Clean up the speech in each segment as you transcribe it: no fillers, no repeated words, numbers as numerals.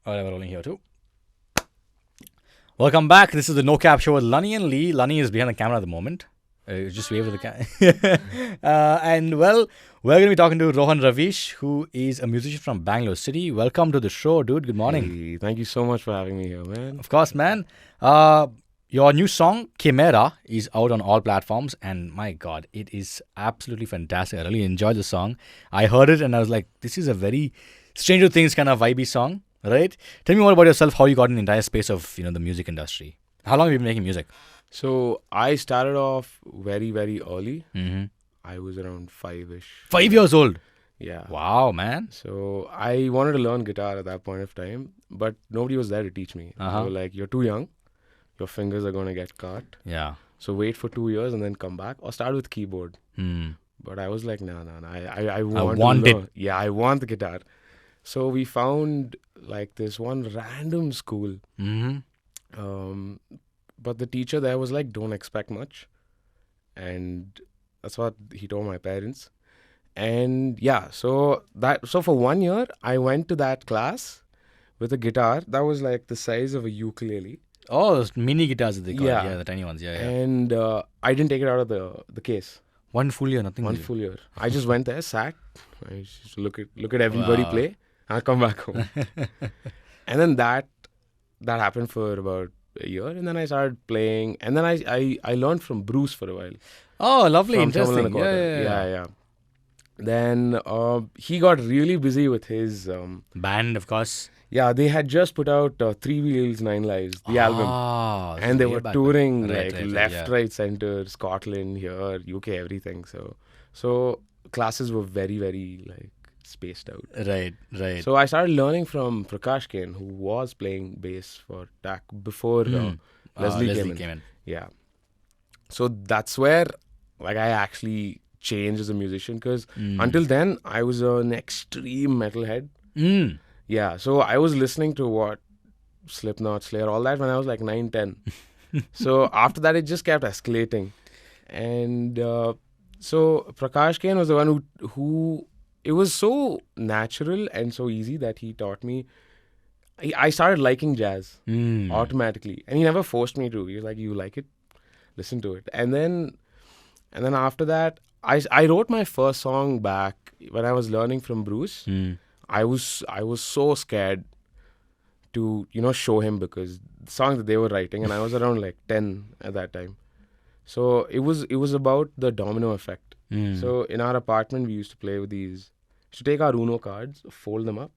Alright, we're rolling here too. Welcome back. This is the No Cap Show with Lunny and Lee. Lunny is behind the camera at the moment. Just wave with the camera. And well, we're going to be talking to Rohan Raveesh, who is a musician from Bangalore City. Welcome to the show, dude. Good morning. Hey, thank you so much for having me here, man. Of course, man. Your new song, Chimera, is out on all platforms. And my God, it is absolutely fantastic. I really enjoyed the song. I heard it and I was like, this is a very Stranger Things kind of vibey song, right? Tell me more about yourself, how you got in the entire space of, the music industry. How long have you been making music? So I started off very, very early. Mm-hmm. I was around 5-ish. 5 years old. Yeah. Wow, man. So I wanted to learn guitar at that point of time, but nobody was there to teach me. Uh-huh. They were like, you're too young. Your fingers are going to get cut. Yeah. So wait for 2 years and then come back or start with keyboard. But I was like, no. I want it. Yeah, I want the guitar. So we found like this one random school. Mm-hmm. But the teacher there was like, don't expect much. And that's what he told my parents. And yeah, so for 1 year, I went to that class with a guitar that was like the size of a ukulele. Oh, those mini guitars that they call it. Yeah. Yeah, the tiny ones. Yeah. And I didn't take it out of the case. 1 full year, nothing. One full year. I just went there, sat, I just look at everybody play, and I come back home. And then that happened for about a year, and then I started playing, and then I learned from Bruce for a while. Oh, lovely, From Tamil interesting. Nadu. Yeah. Then he got really busy with his Band, of course. yeah. They had just put out 3 Wheels 9 Lives, the album, and they were touring left, right, center, Scotland, here, UK, everything. So classes were very, very like spaced out. Right. So I started learning from Prakash Kane, who was playing bass for TAC before Leslie came in. Yeah. So that's where like I actually changed as a musician, because until then I was an extreme metalhead. Yeah. So I was listening to what Slipknot, Slayer, all that when I was like 9, 10. So after that it just kept escalating. And so Prakash Kane was the one who it was so natural and so easy that he taught me. I started liking jazz automatically, and he never forced me to. He was like, "You like it, listen to it." And then after that, I wrote my first song back when I was learning from Bruce. I was so scared to show him, because the songs that they were writing, and I was around like 10 at that time. So it was about the domino effect. So in our apartment, we used to play with these. To take our Uno cards, fold them up,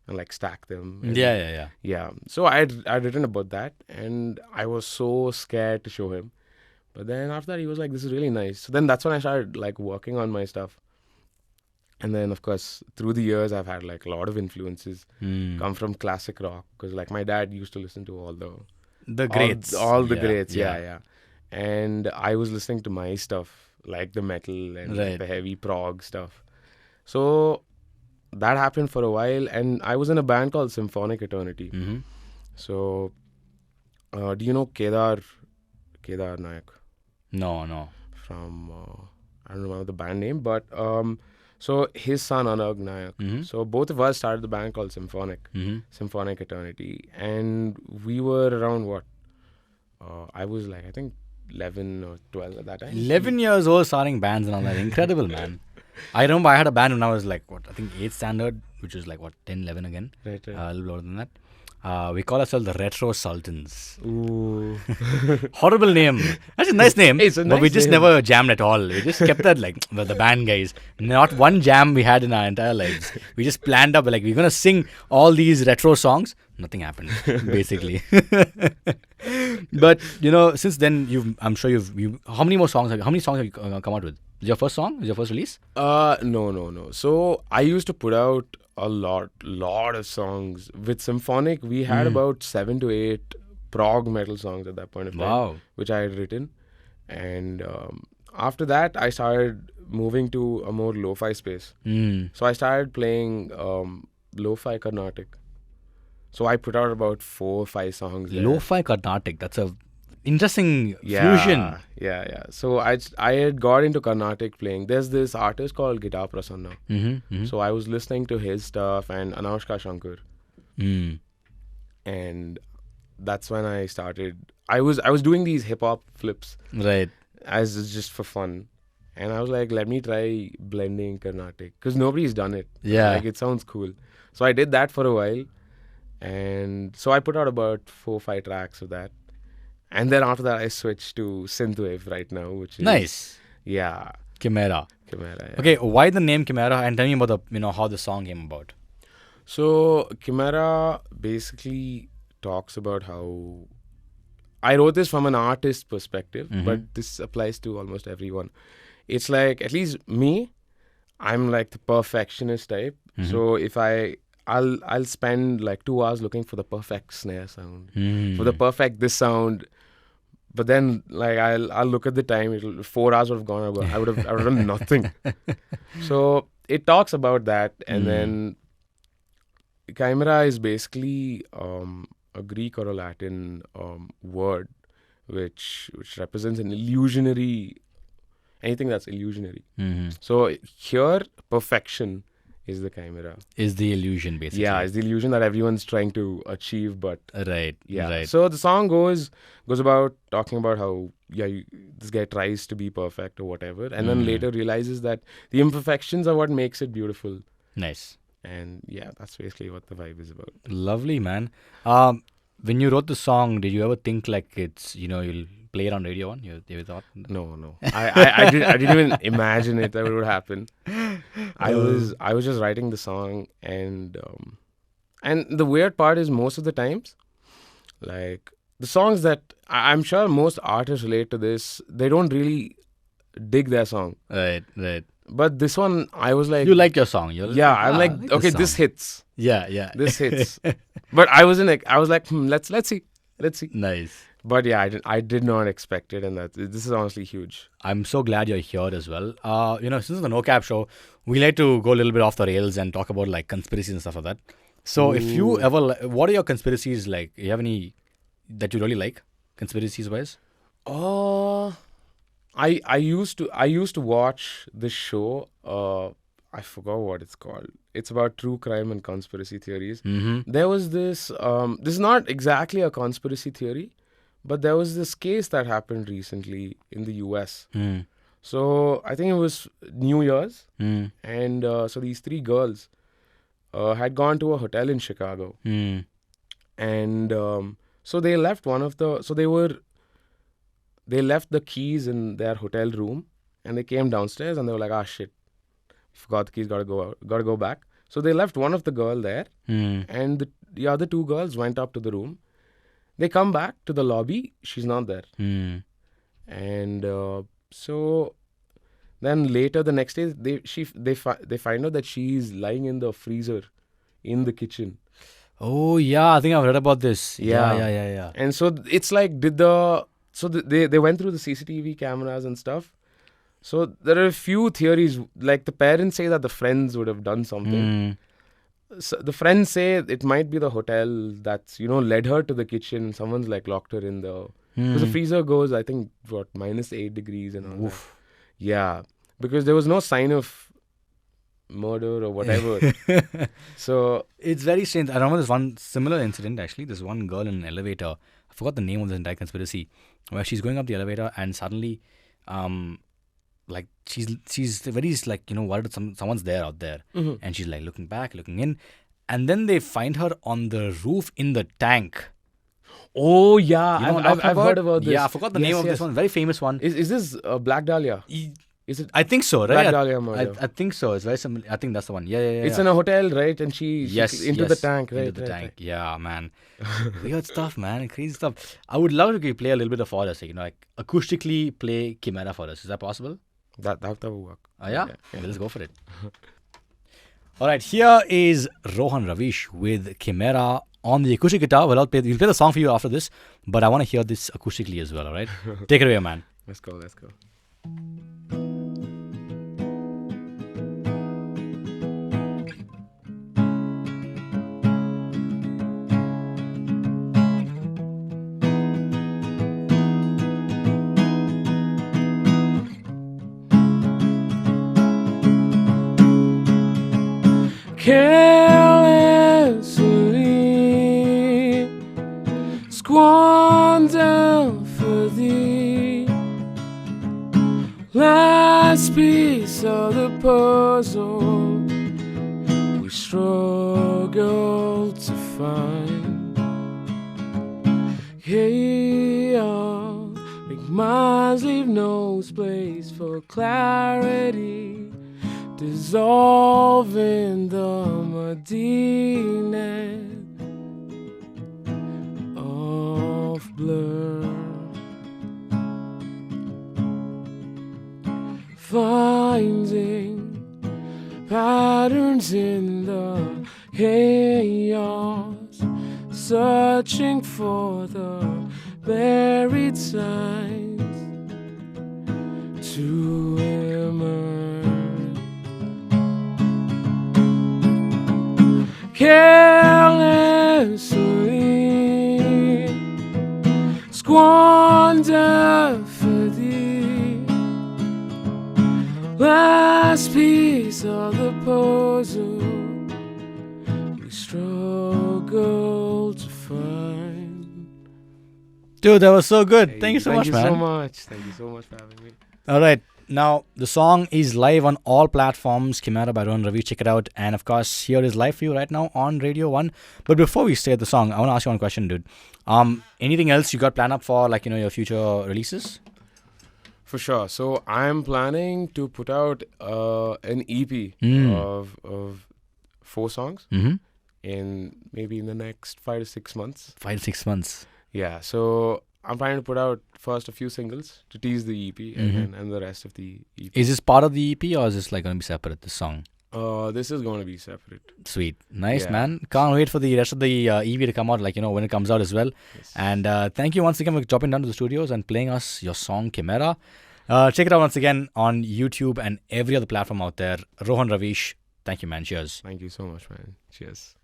and like stack them. And yeah. So I'd written about that, and I was so scared to show him. But then after that, he was like, "This is really nice." So then that's when I started like working on my stuff. And then of course through the years, I've had like a lot of influences come from classic rock, because like my dad used to listen to all the greats, all the greats. Yeah. And I was listening to my stuff, like the metal and the heavy prog stuff. So that happened for a while, and I was in a band called Symphonic Eternity. So do you know Kedar Nayak? No. From I don't remember the band name, but so his son Anag Nayak. So both of us started the band called Symphonic Eternity, and we were around what? I was like, I think 11 or 12 at that time. 11 years old, starting bands and all that. Incredible, man. I remember I had a band when I was like, I think 8th standard, which was like 10, 11 again. Right. A little lower than that. We call ourselves the Retro Sultans. Ooh. Horrible name. That's a nice name. It's a nice but we just name. never jammed at all. We just kept that like the band guys. Not one jam we had in our entire lives. We just planned up like we're going to sing all these retro songs. Nothing happened, basically. But since then, I'm sure how many songs have you come out with? Is your first song? Is your first release? No. So I used to put out a lot of songs. With Symphonic, we had about 7 to 8 prog metal songs at that point of time, which I had written. And after that, I started moving to a more lo-fi space. So I started playing lo-fi Carnatic. So I put out about 4 or 5 songs there. Lo-fi Carnatic, that's a interesting fusion. Yeah. So I had got into Carnatic playing. There's this artist called Guitar Prasanna. So I was listening to his stuff and Anushka Shankar. and that's when I started. I was doing these hip hop flips Right. as just for fun, and I was like, let me try blending Carnatic because nobody's done it. Yeah. Like it sounds cool. So I did that for a while, and so I put out about 4-5 tracks of that, and then after that I switched to synthwave right now, which is Nice. Yeah, Chimera. Chimera. Yeah. Okay, why the name Chimera? And tell me about the how the song came about. So Chimera basically talks about how I wrote this from an artist perspective, but this applies to almost everyone. It's like, at least me, I'm like the perfectionist type. So if I'll spend like 2 hours looking for the perfect snare sound, for the perfect this sound. But then like I'll look at the time, 4 hours would have gone. I would have done nothing. So it talks about that, and then chimera is basically a Greek or a Latin word which represents an illusionary, anything that's illusionary. So here, perfection is the chimera. Is the illusion, basically. Yeah, it's the illusion that everyone's trying to achieve, but Right. yeah. Right. So the song goes about talking about how this guy tries to be perfect or whatever, and then later realizes that the imperfections are what makes it beautiful. Nice. And yeah, that's basically what the vibe is about. Lovely, man. When you wrote the song, did you ever think like it's you'll play it on radio one? You thought? No. I didn't even imagine it that it would happen. I was just writing the song, and the weird part is most of the times, like the songs that I'm sure most artists relate to this, they don't really dig their song. Right. But this one, I was like, You like your song? You're yeah, I'm I like, like okay, song." this hits. Yeah. This hits. But I was like, let's see. Nice. But yeah, I did not expect it, and this is honestly huge. I'm so glad you're here as well. Since it's the No Cap show, we like to go a little bit off the rails and talk about like conspiracies and stuff like that. So if you ever, what are your conspiracies like? You have any that you really like, conspiracies wise? I used to watch this show. I forgot what it's called. It's about true crime and conspiracy theories. There was this. This is not exactly a conspiracy theory, but there was this case that happened recently in the U.S. So I think it was New Year's, and so these 3 girls had gone to a hotel in Chicago, and so they left they left the keys in their hotel room, and they came downstairs, and they were like, "Ah, shit, forgot the keys, gotta go back." So they left one of the girl there, and the other 2 girls went up to the room. They come back to the lobby, she's not there. And so then later the next day, they find out that she's lying in the freezer in the kitchen. Oh yeah, I think I've read about this. Yeah. And so it's like, they went through the CCTV cameras and stuff. So there are a few theories, like the parents say that the friends would have done something. So the friends say it might be the hotel that's, led her to the kitchen. Someone's like locked her in the, because the freezer goes, I think, -8 degrees and all that. Yeah, because there was no sign of murder or whatever. So it's very strange. I remember this one similar incident actually. There's one girl in an elevator. I forgot the name of the entire conspiracy, where she's going up the elevator and suddenly, like she's very like worried someone's there out there, and she's like looking back, looking in, and then they find her on the roof in the tank. Oh yeah, I've heard about this. Yeah, I forgot the name of this one. Very famous one. Is this Black Dahlia? Is it? I think so, right? Black Dahlia murder. I think so. It's very similar. I think that's the one. Yeah. It's in a hotel, right? And she's into the tank, right? Into the tank. Right. Yeah, man. Weird stuff, man. Crazy stuff. I would love to play a little bit of for us, like acoustically play Chimera for us. Is that possible? That would work. Oh yeah? Well, let's go for it. All right, here is Rohan Raveesh with Chimera on the acoustic guitar. We'll play the song for you after this, but I want to hear this acoustically as well. All right, take it away, man. Let's go. Carelessly puzzle we struggle to find. Chaos, big minds leave no space for clarity, dissolving the muddiness of blur. Finding patterns in the chaos, searching for the buried signs to emerge. Carelessly squander for thee last piece of the puzzle we struggle to find. Dude, that was so good. Thank you so much, man. Thank you so much. Thank you so much for having me. All right. Now, the song is live on all platforms. Chimera by Rohan Raveesh. Check it out. And of course, here is live for you right now on Radio 1. But before we start the song, I want to ask you one question, dude. Anything else you got planned up for, like, your future releases? For sure. So I'm planning to put out an EP of 4 songs in the next 5 to 6 months. 5 to 6 months. Yeah. So I'm planning to put out first a few singles to tease the EP and the rest of the EP. Is this part of the EP or is this like going to be separate, this song? This is going to be separate. Sweet. Nice, Yeah. man. Can't wait for the rest of the EP to come out, when it comes out as well. Yes. And thank you once again for dropping down to the studios and playing us your song, Chimera. Check it out once again on YouTube and every other platform out there. Rohan Raveesh. Thank you, man. Cheers. Thank you so much, man. Cheers.